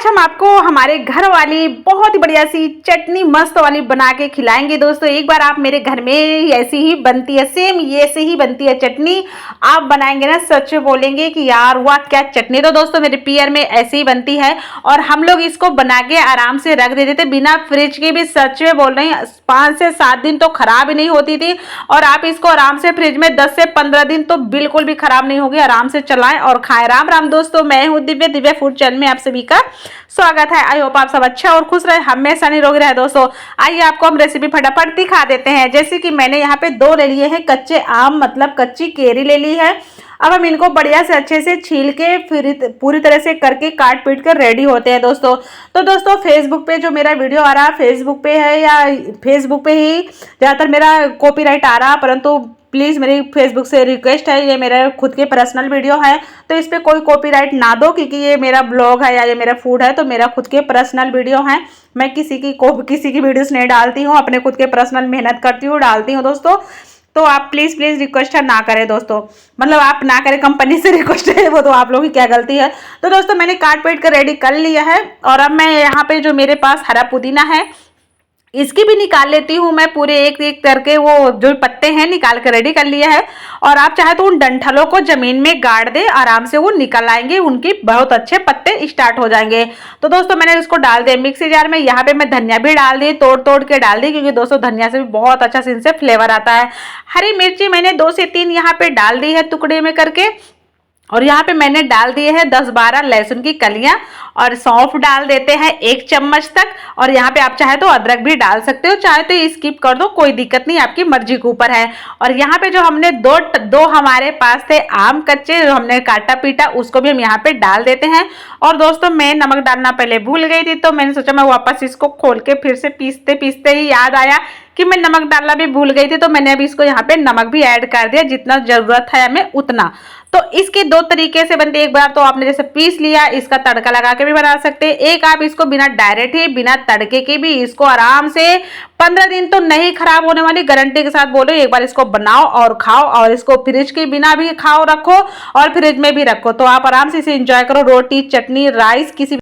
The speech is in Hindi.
हम आपको हमारे घर वाली बहुत ही बढ़िया सी चटनी मस्त वाली बना के खिलाएंगे दोस्तों। एक बार आप मेरे घर में ऐसी ही बनती है, सेम ये से ही बनती है चटनी। आप बनाएंगे ना, सच में बोलेंगे कि यार वाह क्या चटनी। तो दोस्तों मेरे पियर में ऐसे ही बनती है और हम लोग इसको बना के आराम से रख देते थे बिना फ्रिज के भी। सच में बोल रहे हैं 5 से 7 दिन तो खराब ही नहीं होती थी। और आप इसको आराम से फ्रिज में 10 से 15 दिन तो बिल्कुल भी खराब नहीं होगी। आराम से चलाएं और खाएं। राम राम दोस्तों, मैं हूँ दिव्या, दिव्या फूड चैनल में आप सभी का स्वागत है। आई होप आप सब अच्छा और खुश रहे, हमेशा निरोगी रहे। दोस्तों आइए आपको हम रेसिपी फटाफट दिखा देते हैं। जैसे कि मैंने यहाँ पे 2 ले लिए हैं कच्चे आम, मतलब कच्ची केरी ले ली है। अब हम इनको बढ़िया से अच्छे से छील के फिर पूरी तरह से करके काट पीट कर रेडी होते हैं दोस्तों। तो दोस्तों फेसबुक पे जो मेरा वीडियो आ रहा है फेसबुक पे है या फेसबुक पे ही ज़्यादातर मेरा कॉपीराइट आ रहा, परंतु प्लीज़ मेरी फेसबुक से रिक्वेस्ट है, ये मेरा खुद के पर्सनल वीडियो है तो इस पर कोई कॉपीराइट ना दो, क्योंकि ये मेरा ब्लॉग है या ये मेरा फूड है तो मेरा खुद के पर्सनल वीडियो है। मैं किसी की वीडियोस नहीं डालती हूँ, अपने खुद के पर्सनल मेहनत करती हूँ, डालती हूँ दोस्तों। तो आप प्लीज़ रिक्वेस्ट है ना करें दोस्तों, मतलब आप ना करें, कंपनी से रिक्वेस्ट है, वो तो आप लोगों की क्या गलती है। तो दोस्तों मैंने काट पीट कर रेडी कर लिया है और अब मैं यहाँ पे जो मेरे पास हरा पुदीना है इसकी भी निकाल लेती हूँ मैं, पूरे एक एक करके वो जो पत्ते हैं निकाल कर रेडी कर लिया है। और आप चाहे तो उन डंठलों को जमीन में गाड़ दे, आराम से वो निकल आएंगे, उनकी बहुत अच्छे पत्ते स्टार्ट हो जाएंगे। तो दोस्तों मैंने इसको डाल दिया मिक्सी जार में। यहाँ पे मैं धनिया भी डाल दी, तोड़ तोड़ के डाल दी, क्योंकि दोस्तों धनिया से भी बहुत अच्छा इनसे फ्लेवर आता है। हरी मिर्ची मैंने 2 से 3 यहाँ पे डाल दी है टुकड़े में करके। और यहाँ पे मैंने डाल दिए हैं 10-12 लहसुन की कलियां और सौंफ डाल देते हैं 1 चम्मच तक। और यहाँ पे आप चाहे तो अदरक भी डाल सकते हो, चाहे तो स्किप कर दो, कोई दिक्कत नहीं, आपकी मर्जी के ऊपर है। और यहाँ पे जो हमने दो हमारे पास थे आम कच्चे जो हमने काटा पीटा, उसको भी हम यहाँ पे डाल देते हैं। और दोस्तों मैं नमक डालना पहले भूल गई थी, तो मैंने सोचा मैं वापस इसको खोल के फिर से पीसते पीसते ही याद आया कि मैं नमक डालना भी भूल गई थी, तो मैंने अभी इसको यहाँ पे नमक भी ऐड कर दिया, जितना जरूरत है हमें उतना। तो इसके 2 तरीके से बनते हैं। एक बार तो आपने जैसे पीस लिया, इसका तड़का लगा के भी बना सकते हैं। एक आप इसको बिना डायरेक्ट ही बिना तड़के के भी इसको आराम से 15 दिन तो नहीं खराब होने वाली, गारंटी के साथ बोलो। एक बार इसको बनाओ और खाओ, और इसको फ्रिज के बिना भी खाओ, रखो और फ्रिज में भी रखो, तो आप आराम से इसे एंजॉय करो। रोटी, चटनी, राइस, किसी